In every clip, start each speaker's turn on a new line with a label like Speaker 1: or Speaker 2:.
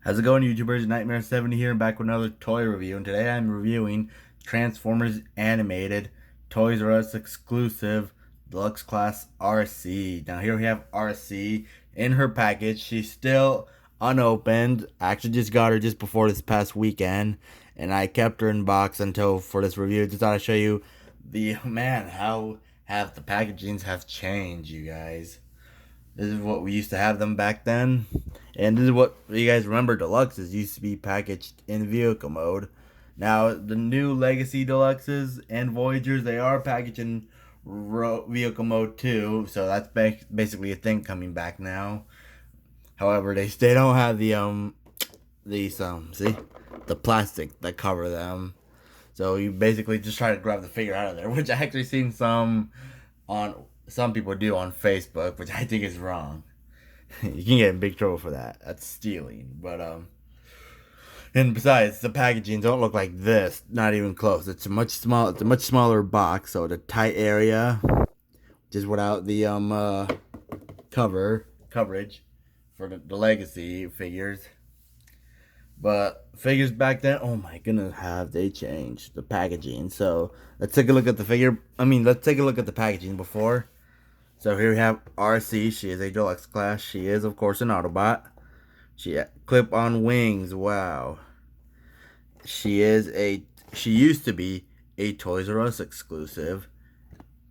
Speaker 1: How's it going, YouTubers? Nightmare70 here, and back with another toy review. And today I'm reviewing Transformers Animated Toys R Us exclusive deluxe class Arcee. Now here we have Arcee in her package. She's still unopened. I actually just got her just before this past weekend, and I kept her in box until for this review. Just thought I'd show you how have the packagings have changed, you guys. This is what we used to have them back then. And this is what you guys remember Deluxes used to be packaged in vehicle mode. Now, the new Legacy Deluxes and Voyagers, they are packaged in vehicle mode too. So that's basically a thing coming back now. However, they don't have see, the plastic that cover them. So you basically just try to grab the figure out of there, which I actually seen some people do on Facebook, which I think is wrong. You can get in big trouble for that. That's stealing. But and besides, the packaging don't look like this. Not even close. It's a much smaller box, so the tight area, just without the coverage for the legacy figures. But figures back then, oh my goodness, have they changed the packaging? So let's take a look at the figure. Let's take a look at the packaging before. So here we have Arcee. She is a deluxe class. She is, of course, an Autobot. She clip-on wings. Wow. She used to be a Toys R Us exclusive.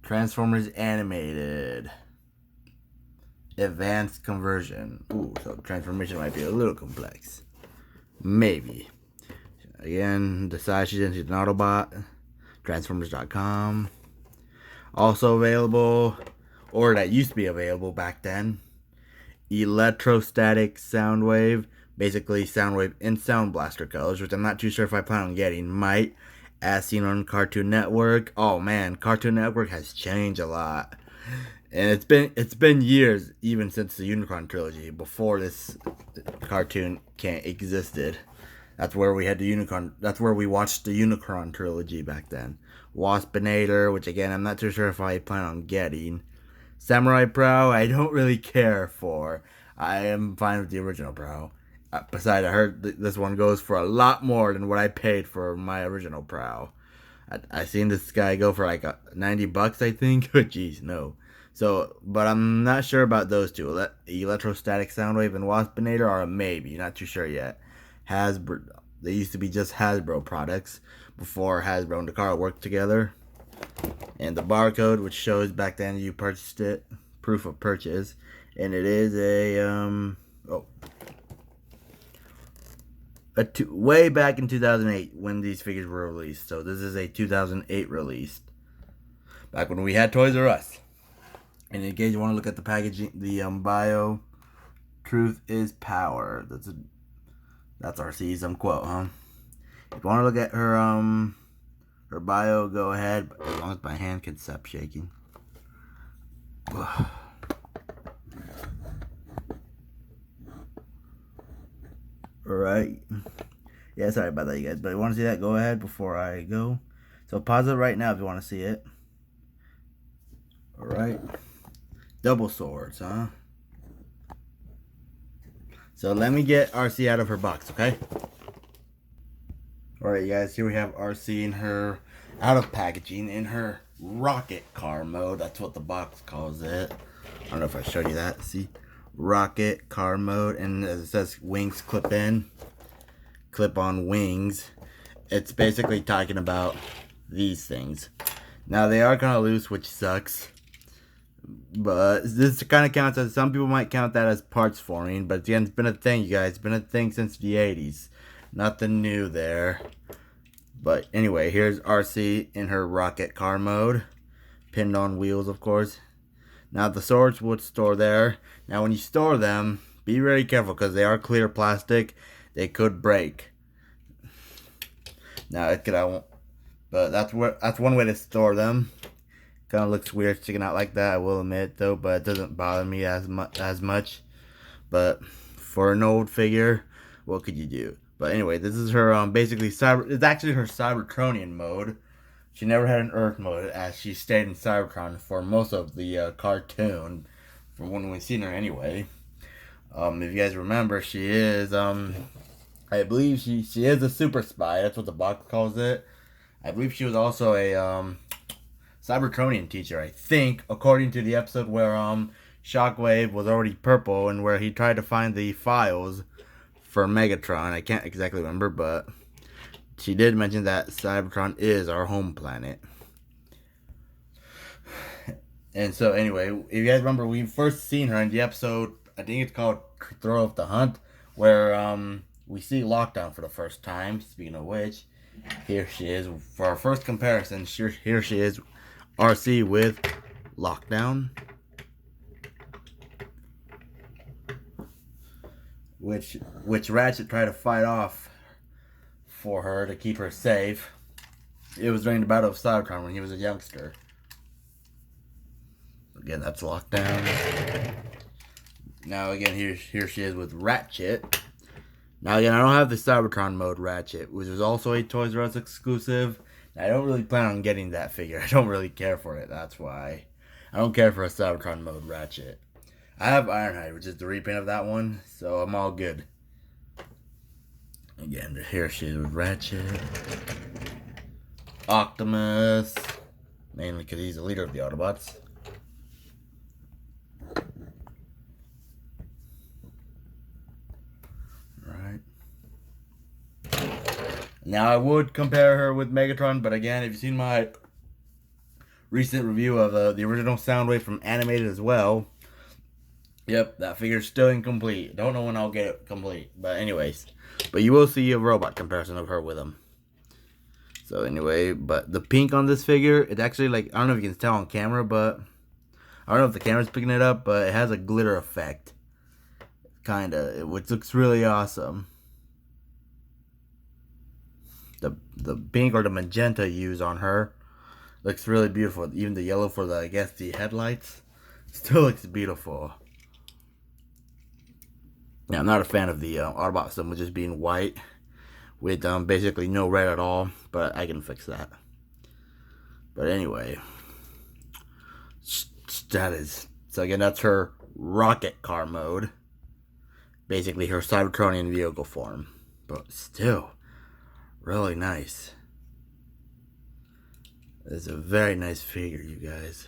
Speaker 1: Transformers Animated. Advanced conversion. Ooh, so transformation might be a little complex. Maybe. Again, the size she's in, she's an Autobot. Transformers.com. Also available, or that used to be available back then, electrostatic Soundwave, basically Soundwave in Sound Blaster colors, which I'm not too sure if I plan on getting. Might, as seen on Cartoon Network. Oh man, Cartoon Network has changed a lot, and it's been years even since the Unicron trilogy. Before this cartoon existed, that's where we had the Unicron. That's where we watched the Unicron trilogy back then. Waspinator, which again I'm not too sure if I plan on getting. Samurai Prow, I don't really care for. I am fine with the original Prow. Besides, I heard this one goes for a lot more than what I paid for my original Prow. I seen this guy go for like $90, I think. Oh, jeez, no. So, but I'm not sure about those two. Electrostatic Soundwave and Waspinator are a maybe. Not too sure yet. Hasbro. They used to be just Hasbro products before Hasbro and Takara worked together. And the barcode, which shows back then you purchased it, proof of purchase, and it is way back in 2008 when these figures were released. So this is a 2008 release, back when we had Toys R Us. And in case you want to look at the packaging, the bio, truth is power. That's Arcee's quote, huh? If you want to look at her bio, go ahead, but as long as my hand can stop shaking. Alright. Yeah, sorry about that, you guys. But if you want to see that, go ahead before I go. So pause it right now if you want to see it. Alright. Double swords, huh? So let me get Arcee out of her box, okay? Alright, you guys, here we have Arcee in her out of packaging in her rocket car mode. That's what the box calls it. I don't know if I showed you that. See? Rocket car mode, and as it says, wings clip on wings. It's basically talking about these things. Now they are kind of loose, which sucks, but this kind of counts as, some people might count that as parts forming, but again, it's been a thing, you guys. It's been a thing since the 80s. Nothing new there. But anyway, here's Arcee in her rocket car mode, pinned on wheels, of course. Now the swords would store there. Now when you store them, be very careful because they are clear plastic. They could break. Now but that's one way to store them. Kind of looks weird sticking out like that, I will admit though, but it doesn't bother me as much. But for an old figure, what could you do? But anyway, this is her basically it's actually her Cybertronian mode. She never had an Earth mode, as she stayed in Cybertron for most of the cartoon, from when we've seen her anyway. If you guys remember, she is I believe she is a super spy. That's what the box calls it. I believe she was also a Cybertronian teacher. I think, according to the episode where Shockwave was already purple and where he tried to find the files for Megatron. I can't exactly remember, but she did mention that Cybertron is our home planet. And so, anyway, if you guys remember, we first seen her in the episode, I think it's called Throw Off the Hunt, where we see Lockdown for the first time. Speaking of which, here she is. For our first comparison, here she is, Arcee with Lockdown. Which Ratchet tried to fight off for her to keep her safe. It was during the Battle of Cybertron when he was a youngster. Again, that's Lockdown. Now again, here she is with Ratchet. Now again, I don't have the Cybertron mode Ratchet, which is also a Toys R Us exclusive. I don't really plan on getting that figure. I don't really care for it. That's why. I don't care for a Cybertron mode Ratchet. I have Ironhide, which is the repaint of that one, so I'm all good. Again, here she is with Ratchet. Optimus. Mainly because he's the leader of the Autobots. Right. Now, I would compare her with Megatron, but again, if you've seen my recent review of the original Soundwave from Animated as well, yep, that figure's still incomplete. Don't know when I'll get it complete, but anyways. But you will see a robot comparison of her with him. So anyway, but the pink on this figure, it's actually like, I don't know if you can tell on camera, but I don't know if the camera's picking it up, but it has a glitter effect. Kinda, which looks really awesome. The pink or the magenta used on her looks really beautiful. Even the yellow for the, I guess, the headlights still looks beautiful. Now, I'm not a fan of the Autobot symbol just being white with basically no red at all, but I can fix that. But anyway, that is, so again, that's her rocket car mode. Basically her Cybertronian vehicle form, but still really nice. It's a very nice figure, you guys.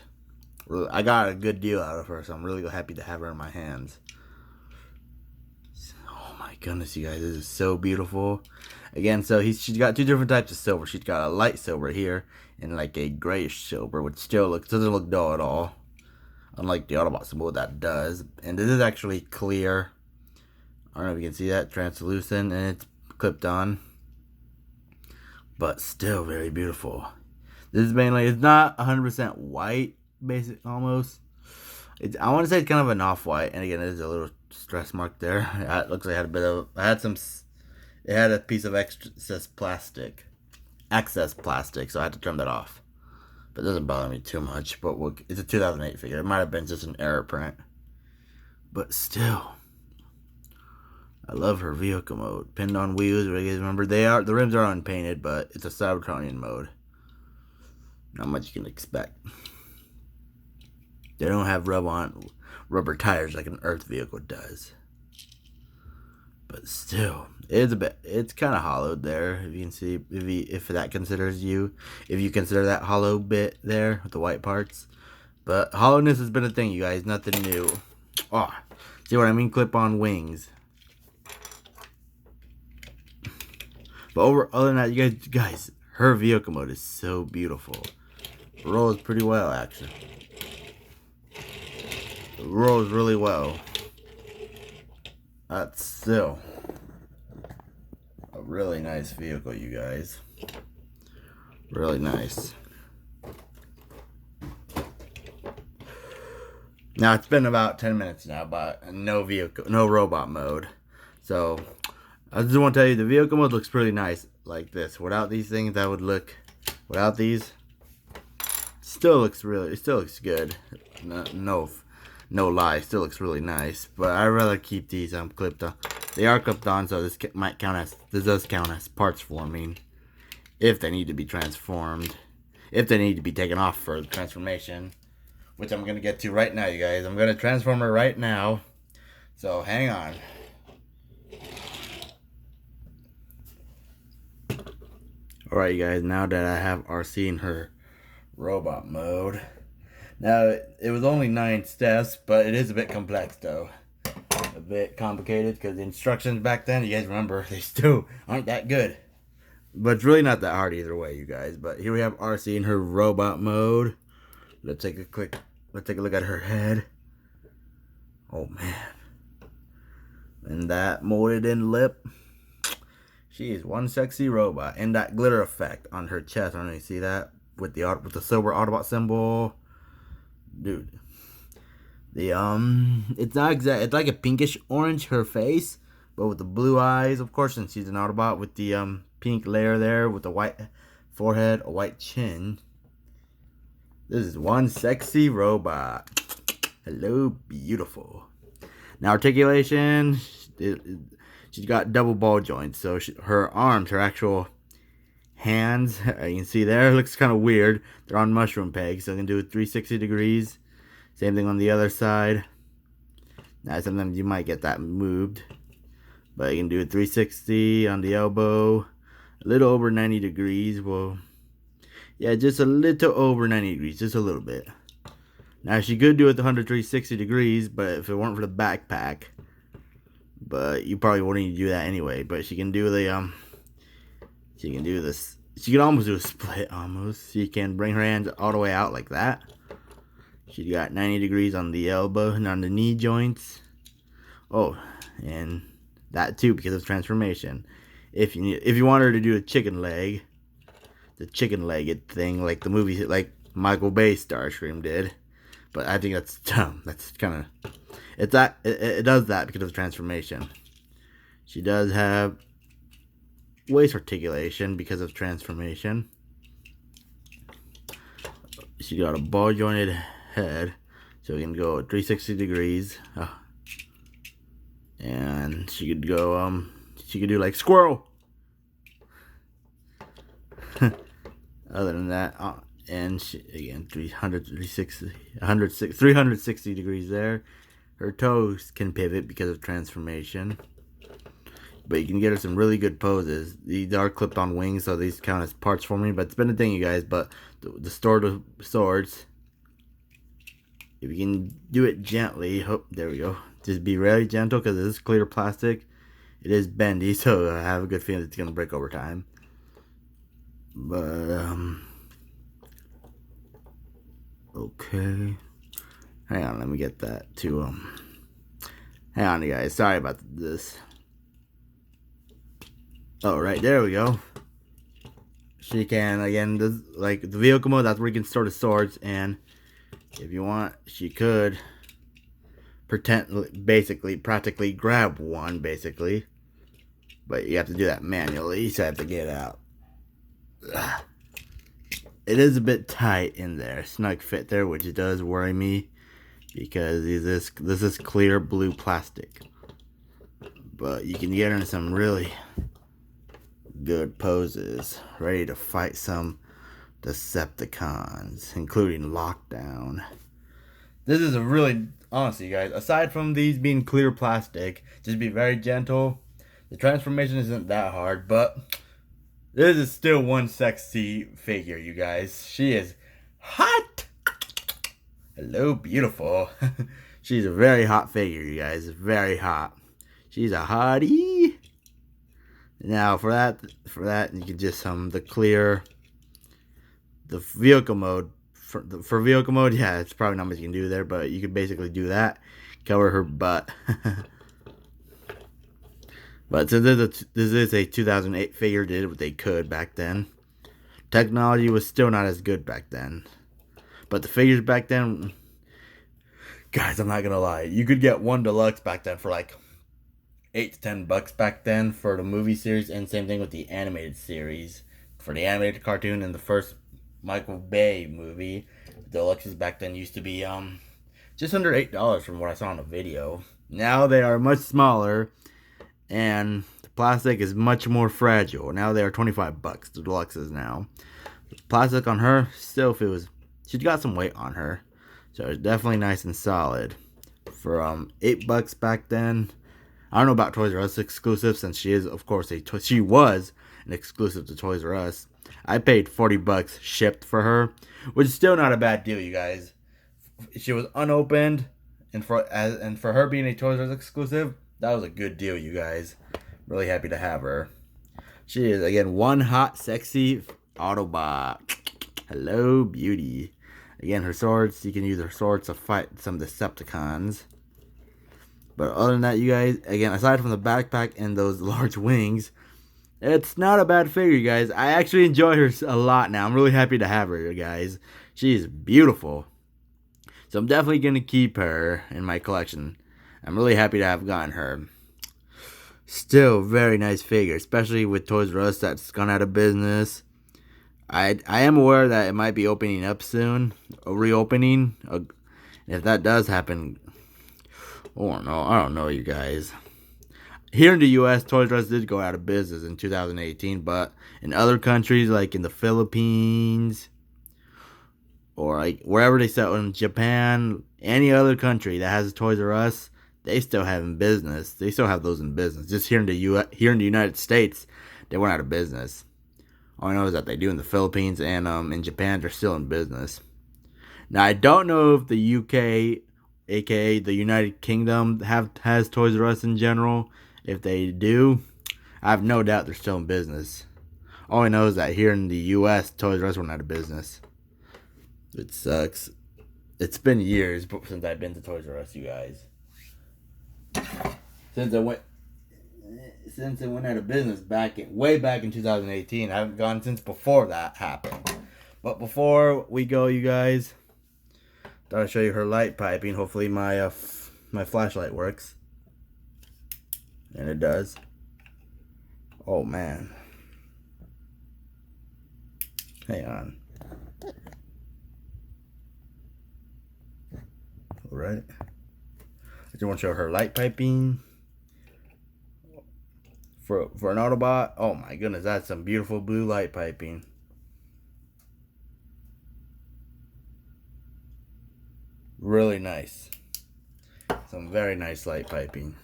Speaker 1: I got a good deal out of her, so I'm really happy to have her in my hands. Oh my goodness, you guys, this is so beautiful. Again, so she's got two different types of silver. She's got a light silver here and like a grayish silver, which still doesn't look dull at all, unlike the Autobot symbol that does. And this is actually clear. I don't know if you can see that, translucent, and it's clipped on, but still very beautiful. This is mainly, it's not 100% white, basic almost. I want to say it's kind of an off-white, and again, there's a little stress mark there. It looks like it had a piece of excess plastic, so I had to trim that off. But it doesn't bother me too much. But it's a 2008 figure. It might have been just an error print, but still. I love her vehicle mode. Pinned on wheels, you guys remember? The rims are unpainted, but it's a Cybertronian mode. Not much you can expect. They don't have rubber tires like an Earth vehicle does. But still, it's kind of hollowed there. If you can see, if that considers you, if you consider that hollow bit there with the white parts. But hollowness has been a thing, you guys. Nothing new. Oh, see what I mean? Clip-on wings. But other than that, you guys, her vehicle mode is so beautiful. It rolls pretty well, actually. It rolls really well. That's still a really nice vehicle, you guys. Really nice. Now, it's been about 10 minutes now, but no robot mode. So, I just want to tell you, the vehicle mode looks pretty nice like this. Without these things, without these, it still looks good. No lie, it still looks really nice. But I'd rather keep these clipped on. They are clipped on, so this does count as parts forming. If they need to be transformed. If they need to be taken off for the transformation. Which I'm going to get to right now, you guys. I'm going to transform her right now. So, hang on. Alright, you guys, now that I have Arcee in her robot mode. Now, it was only 9 steps, but it is a bit complex, though. A bit complicated, because the instructions back then, you guys remember, they still aren't that good. But it's really not that hard either way, you guys. But here we have Arcee in her robot mode. Let's take a look at her head. Oh, man. And that molded in lip. She is one sexy robot. And that glitter effect on her chest. I don't know if you see that with the silver Autobot symbol. Dude. It's not exact. It's like a pinkish orange, her face, but with the blue eyes, of course, since she's an Autobot, with the pink layer there, with the white forehead, a white chin. This is one sexy robot. Hello, beautiful. Now, articulation, she's got double ball joints, so her arms, her actual hands, you can see there, looks kind of weird. They're on mushroom pegs, so you can do 360 degrees. Same thing on the other side. Now, sometimes you might get that moved, but you can do a 360 on the elbow, a little over 90 degrees. Well, yeah, just a little over 90 degrees, just a little bit. Now, she could do it 360 degrees, but if it weren't for the backpack, but you probably wouldn't need to do that anyway. But she can do the she can do this. She can almost do a split, almost. She can bring her hands all the way out like that. She got 90 degrees on the elbow and on the knee joints. Oh, and that too because of transformation. If you want her to do a chicken leg, the chicken-legged thing, like the movie, like Michael Bay's Starscream did. But I think that's dumb. That's kind of it does that because of the transformation. She does have waist articulation because of transformation. She got a ball jointed head, so we can go 360 degrees. And she could go she could do like squirrel. Other than that, and she, again, 360 degrees there. Her toes can pivot because of transformation. But you can get her some really good poses. These are clipped on wings, so these count as parts for me. But it's been a thing, you guys. But the Sword of Swords, if you can do it gently, there we go. Just be really gentle because it is clear plastic. It is bendy, so I have a good feeling it's going to break over time. But, okay. Hang on, let me get that to, hang on, you guys. Sorry about this. Oh, right, there we go. She can, again, like the vehicle mode, that's where you can store the swords. And if you want, she could practically grab one, basically. But you have to do that manually, so I have to get out. It is a bit tight in there, snug fit there, which does worry me because this is clear blue plastic. But you can get in some really good poses, ready to fight some Decepticons, including Lockdown. This is a really, honestly, guys, aside from these being clear plastic, just be very gentle. The transformation isn't that hard, but this is still one sexy figure, you guys. She is hot. Hello, beautiful. She's a very hot figure, you guys. Very hot. She's a hottie. Now, for that, you can just the vehicle mode. For vehicle mode, yeah, it's probably not much you can do there, but you can basically do that. Cover her butt. But since this is a 2008 figure, did what they could back then. Technology was still not as good back then. But the figures back then, guys, I'm not gonna lie, you could get one deluxe back then for like $8 to $10 back then for the movie series, and same thing with the animated series. For the animated cartoon and the first Michael Bay movie, the deluxes back then used to be just under $8 from what I saw in the video. Now they are much smaller. And the plastic is much more fragile. Now they are $25, the deluxes now. The plastic on her still feels, she's got some weight on her. So it's definitely nice and solid. For $8 back then. I don't know about Toys R Us exclusive, since she is, of course, she was an exclusive to Toys R Us. I paid 40 bucks shipped for her, which is still not a bad deal, you guys. She was unopened, and for her being a Toys R Us exclusive, that was a good deal, you guys. Really happy to have her. She is, again, one hot, sexy Autobot. Hello, beauty. Again, her swords, you can use her swords to fight some Decepticons. But other than that, you guys, again, aside from the backpack and those large wings, it's not a bad figure, you guys. I actually enjoy her a lot now. I'm really happy to have her, you guys. She is beautiful. So I'm definitely going to keep her in my collection. I'm really happy to have gotten her. Still very nice figure, especially with Toys R Us that's gone out of business. I am aware that it might be opening up soon, a reopening. If that does happen, oh no, I don't know, you guys. Here in the U.S., Toys R Us did go out of business in 2018, but in other countries, like in the Philippines, or like wherever they sell in Japan, any other country that has a Toys R Us, they still have in business. They still have those in business. Just here in the United States, they went out of business. All I know is that they do in the Philippines and in Japan, they're still in business. Now, I don't know if the UK, aka the United Kingdom, has Toys R Us in general. If they do, I have no doubt they're still in business. All I know is that here in the US, Toys R Us went out of business. It sucks. It's been years since I've been to Toys R Us, you guys. Since it went out of business way back in 2018. I haven't gone since before that happened. But before we go, you guys, thought I'd show you her light piping. Hopefully my flashlight works. And it does. Oh man. Hang on. Alright. I just want to show her light piping. For an Autobot, oh my goodness, that's some beautiful blue light piping. Really nice. Some very nice light piping.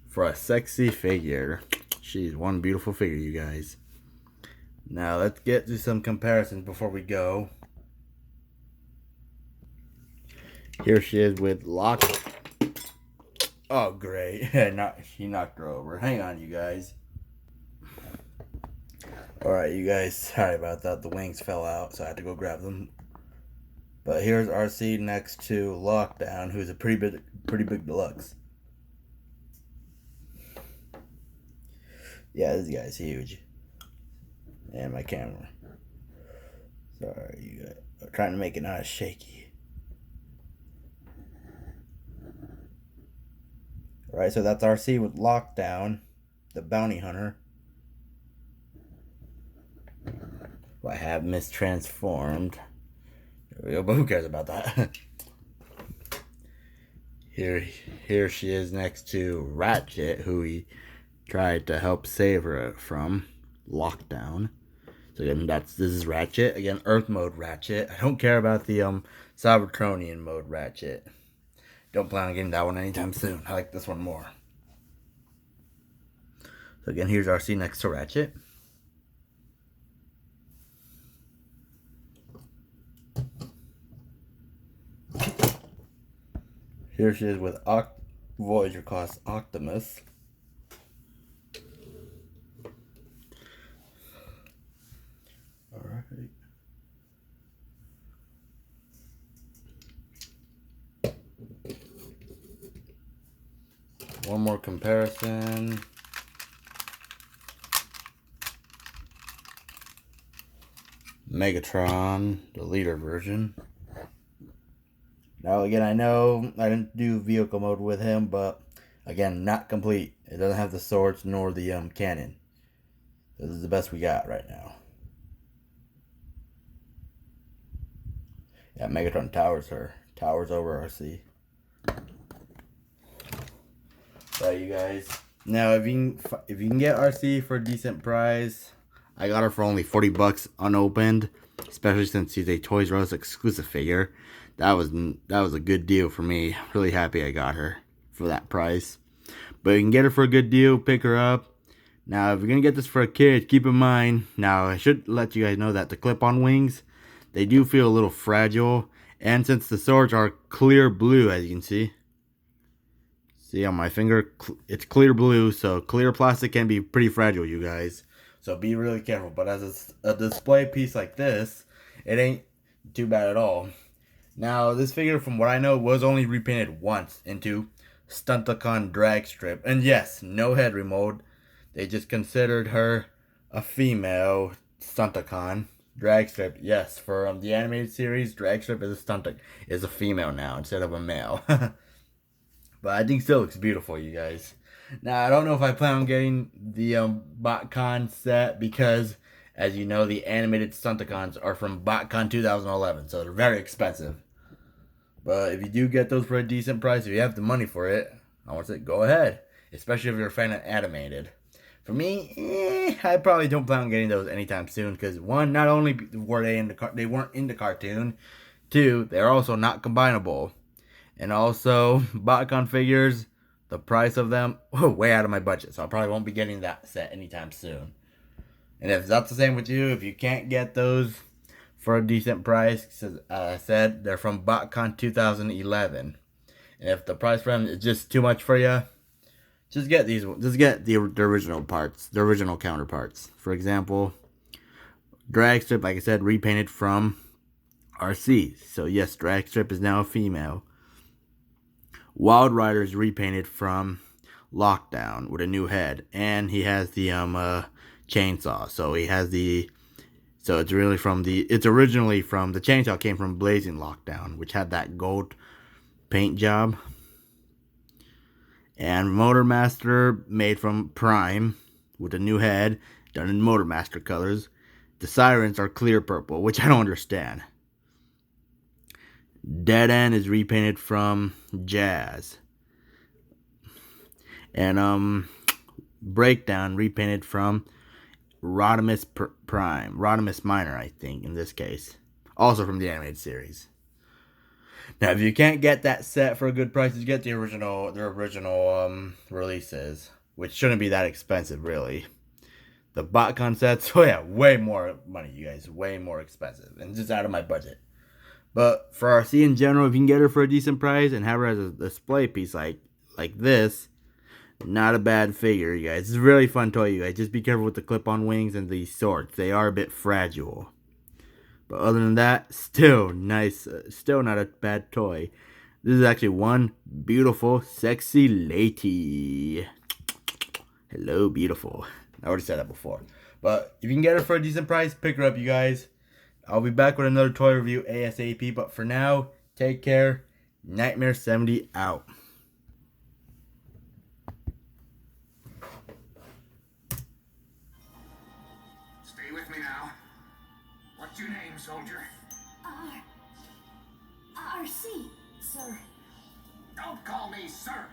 Speaker 1: For a sexy figure. She's one beautiful figure, you guys. Now, let's get to some comparisons before we go. Here she is with Lock. Oh, great. He knocked her over. Hang on, you guys. Alright, you guys. Sorry about that. The wings fell out, so I had to go grab them. But here's Arcee next to Lockdown, who's a pretty big deluxe. Yeah, this guy's huge. And my camera. Sorry, you guys. I'm trying to make it not as shaky. Alright, so that's Arcee with Lockdown, the bounty hunter. Who I have mistransformed. There we go, but who cares about that? Here she is next to Ratchet, who he tried to help save her from Lockdown. So again, this is Ratchet. Again, Earth mode Ratchet. I don't care about the Cybertronian mode Ratchet. Don't plan on getting that one anytime soon. I like this one more. So again, here's Arcee next to Ratchet. Here she is with Voyager class Optimus. Alright. One more comparison. Megatron, the leader version. Now again, I know I didn't do vehicle mode with him, but again, not complete. It doesn't have the swords nor the cannon. This is the best we got right now. Yeah, Megatron towers over Arcee. Right, you guys. Now, if you can get Arcee for a decent price, I got her for only 40 bucks unopened, especially since she's a Toys R Us exclusive figure. That was a good deal for me. Really happy I got her for that price. But you can get her for a good deal, pick her up. Now, if you're going to get this for a kid, keep in mind, now I should let you guys know that the clip-on wings, they do feel a little fragile. And since the swords are clear blue, as you can see on my finger, it's clear blue, so clear plastic can be pretty fragile, you guys. So be really careful. But as a display piece like this, it ain't too bad at all. Now, this figure, from what I know, was only repainted once into Stunticon drag strip. And yes, no head remold. They just considered her a female Stunticon drag strip. Yes, for the animated series, drag strip is a female now instead of a male. But I think still looks beautiful, you guys. Now, I don't know if I plan on getting the BotCon set because, as you know, the animated Stunticons are from BotCon 2011, so they're very expensive. But if you do get those for a decent price, if you have the money for it, I want to say go ahead. Especially if you're a fan of animated. For me, I probably don't plan on getting those anytime soon because one, not only were they weren't in the cartoon, two, they're also not combinable, and also BotCon figures, the price of them, way out of my budget, so I probably won't be getting that set anytime soon. And if that's the same with you, if you can't get those for a decent price, as I said, they're from BotCon 2011, and if the price for them is just too much for you, just get these. Just get the original parts, the original counterparts. For example, drag strip, like I said, repainted from Arcee. So yes, drag strip is now a female. Wild Rider is repainted from Lockdown with a new head, and he has the chainsaw. So he has the. So it's really from the. It's originally from the chainsaw came from Blazing Lockdown, which had that gold paint job. And Motormaster made from Prime with a new head done in Motormaster colors. The sirens are clear purple, which I don't understand. Dead End is repainted from Jazz. And Breakdown repainted from Rodimus Prime. Rodimus Minor, I think, in this case. Also from the animated series. Now, if you can't get that set for a good price, you get the original releases, which shouldn't be that expensive, really. The BotCon sets, oh yeah, way more money, you guys, way more expensive, and just out of my budget. But for Arcee in general, if you can get her for a decent price and have her as a display piece like this, not a bad figure, you guys. It's a really fun toy, you guys. Just be careful with the clip-on wings and the swords; they are a bit fragile. But other than that, still nice. Still not a bad toy. This is actually one beautiful, sexy lady. Hello, beautiful. I already said that before. But if you can get her for a decent price, pick her up, you guys. I'll be back with another toy review ASAP. But for now, take care. Nightmare 70 out.
Speaker 2: Stay with me now. What's your name, soldier?
Speaker 3: Arcee, sir.
Speaker 2: Don't call me sir.